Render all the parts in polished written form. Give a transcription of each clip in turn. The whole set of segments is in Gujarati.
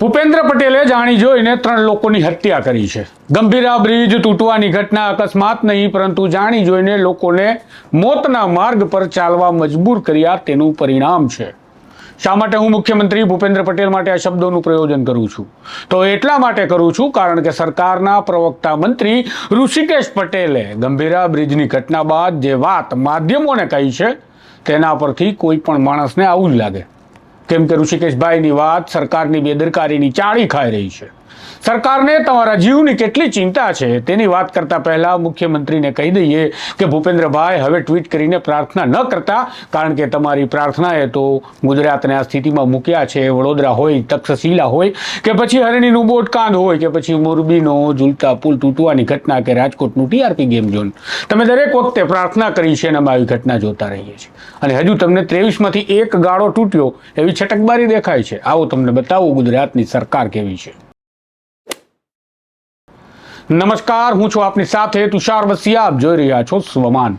ભૂપેન્દ્ર પટેલે જાણી જોઈને 3 લોકોની હત્યા કરી છે. ગંભીરા બ્રિજ તૂટવાની ઘટના અકસ્માત નહીં, પરંતુ જાણી જોઈને લોકોને મોતના માર્ગ પર ચાલવા મજબૂર કર્યા તેનું પરિણામ છે. શા માટે હું મુખ્યમંત્રી ભૂપેન્દ્ર પટેલ માટે આ શબ્દોનું પ્રયોજન કરું છું? તો એટલા માટે કરું છું કારણ કે સરકારના પ્રવક્તા મંત્રી ઋષિકેશ પટેલે ગંભીરા બ્રિજની ઘટના બાદ જે વાત માધ્યમોને કહી છે તેના પરથી કોઈ પણ માણસને આવું જ લાગે, કેમ કે ઋષિકેશભાઈની વાત સરકારની બેદરકારીની ચાળી ખાઈ રહી છે. સરકારને તમારા જીવની કેટલી ચિંતા છે તેની વાત કરતા પહેલા મુખ્યમંત્રીને કહી દઈએ કે ભૂપેન્દ્રભાઈ હવે ટ્વીટ કરીને પ્રાર્થના ન કરતા, કારણ કે તમારી પ્રાર્થનાએ તો ગુજરાતને આ સ્થિતિમાં મૂક્યા છે. વડોદરા હોય, તક્ષશિલા હોય કે પછી હરણીનું બોટકાંડ હોય કે પછી મોરબીનો ઝૂલતા પુલ તૂટવાની ઘટના કે રાજકોટનું ટીઆરપી ગેમ ઝોન, તમે દરેક વખતે પ્રાર્થના કરી છે અને અમે આવી ઘટના જોતા રહીએ છીએ. અને હજુ તમને 23માંથી એક ગાળો તૂટ્યો એવી છટકબારી દેખાય છે. આવો તમને બતાવું ગુજરાતની સરકાર કેવી છે. નમસ્કાર, હું છું આપની સાથે તુષાર વસિયા. આપ જોઈ રહ્યા છો સ્વમાન.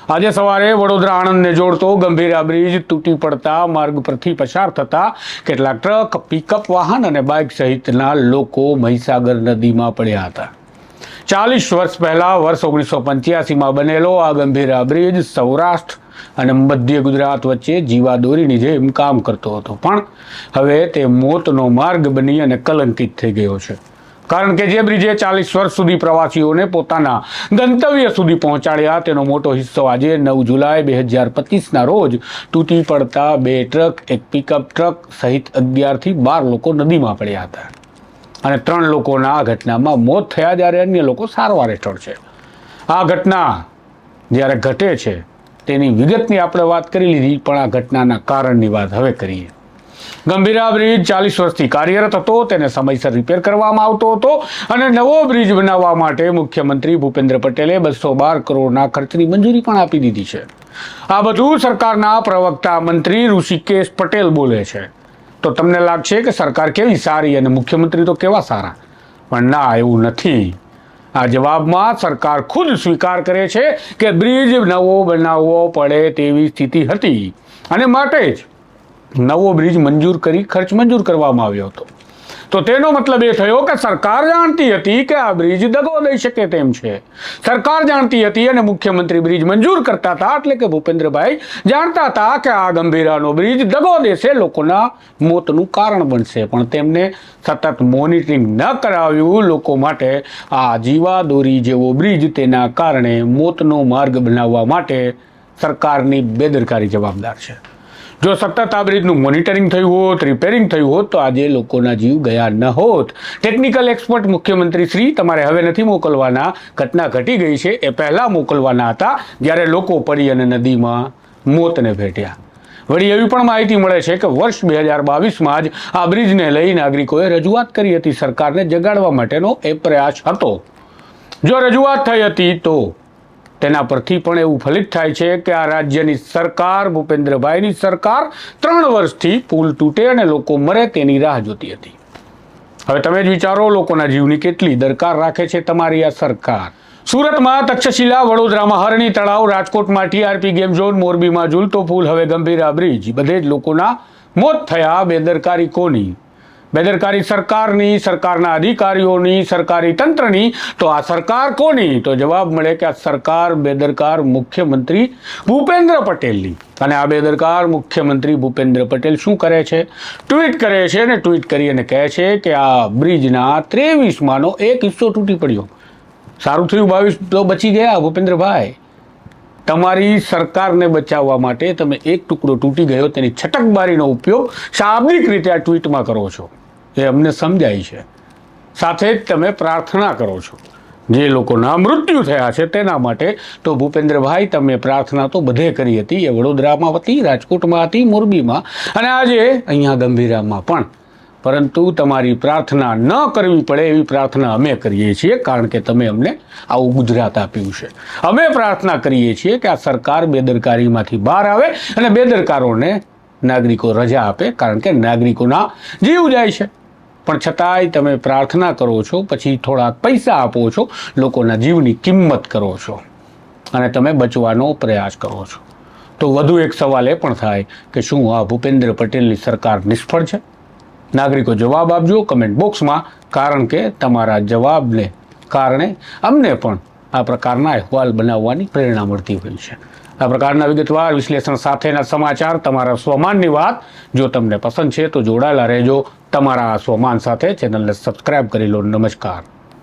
આજે સવારે વડોદરા આણંદને જોડતો ગંભીરા બ્રિજ તૂટી પડતા માર્ગ પરથી પસાર થતા કેટલાક ટ્રક, પિકઅપ વાહન અને બાઇક સહિતના લોકો મહીસાગર નદીમાં પડ્યા હતા. 40 વર્ષ પહેલા વર્ષ 1985માં બનેલો આ ગંભીરા બ્રિજ સૌરાષ્ટ્ર અને મધ્ય ગુજરાત વચ્ચે જીવાદોરીની જેમ કામ કરતો હતો, પણ હવે તે મોતનો માર્ગ બની અને કલંકિત થઈ ગયો છે. કારણ કે જે બ્રિજે 40 વર્ષ સુધી પ્રવાસીઓને પોતાના ગંતવ્ય સુધી પહોંચાડ્યા તેનો મોટો હિસ્સો આજે 9 જુલાઈ 2025ના રોજ તૂટી પડતા 2 ટ્રક, એક પિકઅપ ટ્રક સહિત 11થી 12 લોકો નદીમાં પડ્યા હતા અને 3 લોકોના આ ઘટનામાં મોત થયા, જ્યારે અન્ય લોકો સારવાર હેઠળ છે. આ ઘટના જ્યારે ઘટે છે તેની વિગતની આપણે વાત કરી લીધી, પણ આ ઘટનાના કારણની વાત હવે કરીએ. ગંભીરા બ્રિજ 40 વર્ષથી કાર્યરત હતો, તેને સમયસર રિપેર કરવામાં આવતો હતો અને નવો બ્રિજ બનાવવા માટે મુખ્યમંત્રી ભૂપેન્દ્ર પટેલે 212 કરોડના ખર્ચની મંજૂરી પણ આપી દીધી છે. આ બધું સરકારના પ્રવક્તા મંત્રી ઋષિકેશ પટેલ બોલે છે. તો તમને લાગશે કે સરકાર કેવી સારી અને મુખ્યમંત્રી તો કેવા સારા, પણ ના, એવું નથી. આ જવાબમાં સરકાર ખુદ સ્વીકાર કરે છે કે બ્રિજ નવો બનાવવો પડે તેવી સ્થિતિ હતી અને માટે જ નવો બ્રિજ મંજૂર કરી ખર્ચ મંજૂર કરવામાં આવ્યો હતો. તો તેનો મતલબ એ થયો કે સરકાર જાણતી હતી કે આ બ્રિજ દગો દઈ શકે તેમ છે. સરકાર જાણતી હતી અને મુખ્યમંત્રી બ્રિજ મંજૂર કરતા હતા, એટલે કે ભૂપેન્દ્રભાઈ જાણતા હતા કે આ ગંભીરાનો બ્રિજ દગો દેશે, લોકોના મોતનું કારણ બનશે, પણ તેમને સતત મોનિટરિંગ ન કરાવ્યું. લોકો માટે આ જીવાદોરી જેવો બ્રિજ, તેના કારણે મોતનો માર્ગ બનાવવા માટે સરકારની બેદરકારી જવાબદાર છે. જો સતત આ બ્રિજનું મોનિટરિંગ થયું હોત, રિપેરિંગ થયું હોત, તો આજે લોકોના જીવ ગયા ન હોત. ટેકનિકલ એક્સપર્ટ મુખ્યમંત્રી શ્રી તમારે હવે નથી મોકલવાના. ઘટના ઘટી ગઈ છે એ પહેલાં મોકલવાના હતા, જ્યારે લોકો પડી અને નદીમાં મોતને ભેટ્યા. વળી એવી પણ માહિતી મળે છે કે વર્ષ 2022માં જ આ બ્રિજને લઈ નાગરિકોએ રજૂઆત કરી હતી. સરકારને જગાડવા માટેનો એ પ્રયાસ હતો. જો રજૂઆત થઈ હતી તો તેના પરથી પણ એવું ફલિત થાય છે કે આ રાજ્યની સરકાર, ભૂપેન્દ્રભાઈની સરકાર 3 વર્ષથી પુલ તૂટે અને લોકો મરે તેની રાહ જોતી હતી. હવે તમે જ વિચારો, લોકોના જીવની કેટલી દરકાર રાખે છે તમારી આ સરકાર. સુરતમાં તક્ષશિલા, વડોદરામાં હરણી તળાવ, રાજકોટમાં ટીઆરપી ગેમ ઝોન, મોરબીમાં ઝૂલતો પુલ, હવે ગંભીરા બ્રિજ, બધે જ લોકોના મોત થયા. બેદરકારી કોની? બેદરકારી સરકારની, સરકારના અધિકારીઓની, સરકારી તંત્રની. તો આ સરકાર કોની? તો જવાબ મળે કે આ સરકાર બેદરકાર મુખ્યમંત્રી ભૂપેન્દ્ર પટેલની. અને આ બેદરકાર મુખ્યમંત્રી ભૂપેન્દ્ર પટેલ શું કરે છે? ટ્વીટ કરે છે અને ટ્વીટ કરી અને કહે છે કે આ બ્રિજના 23માંનો એક હિસ્સો તૂટી પડ્યો. સારું થયું 22 તો બચી ગયા ભૂપેન્દ્રભાઈ. તમારી સરકારને બચાવવા માટે તમે એક ટુકડો તૂટી ગયો તેની છટકબારીનો ઉપયોગ શાબ્દિક રીતે આ ટ્વીટમાં કરો છો, એ અમને સમજાય છે. સાથે જ તમે પ્રાર્થના કરો છો જે લોકોના મૃત્યુ થયા છે તેના માટે. તો ભૂપેન્દ્રભાઈ, તમે પ્રાર્થના તો બધે કરી હતી. એ વડોદરામાં હતી, રાજકોટમાં હતી, મોરબીમાં અને આજે અહીંયા ગંભીરામાં પણ. પરંતુ તમારી પ્રાર્થના ન કરવી પડે એવી પ્રાર્થના અમે કરીએ છીએ, કારણ કે તમે અમને આવું ગુજરાત આપ્યું છે. અમે પ્રાર્થના કરીએ છીએ કે આ સરકાર બેદરકારીમાંથી બહાર આવે અને બેદરકારોને નાગરિકો રજા આપે, કારણ કે નાગરિકોના જીવ જાય છે. પણ છતાંય તમે પ્રાર્થના કરો છો, પછી થોડાક પૈસા આપો છો, લોકોના જીવની કિંમત કરો છો અને તમે બચવાનો પ્રયાસ કરો છો. તો વધુ એક સવાલ એ પણ થાય કે શું આ ભૂપેન્દ્ર પટેલની સરકાર નિષ્ફળ છે? નાગરિકો જવાબ આપજો કમેન્ટ બોક્સમાં, કારણ કે તમારા જવાબને કારણે અમને પણ આ પ્રકારના અહેવાલ બનાવવાની પ્રેરણા મળતી હોય છે. આ પ્રકારના વિગતવાર વિશ્લેષણ સાથેના સમાચાર, તમારા સ્વમાનની વાત જો તમને પસંદ છે તો જોડાયેલા રહેજો તમારા સ્વમાન સાથે. ચેનલને સબસ્ક્રાઇબ કરી લો. નમસ્કાર.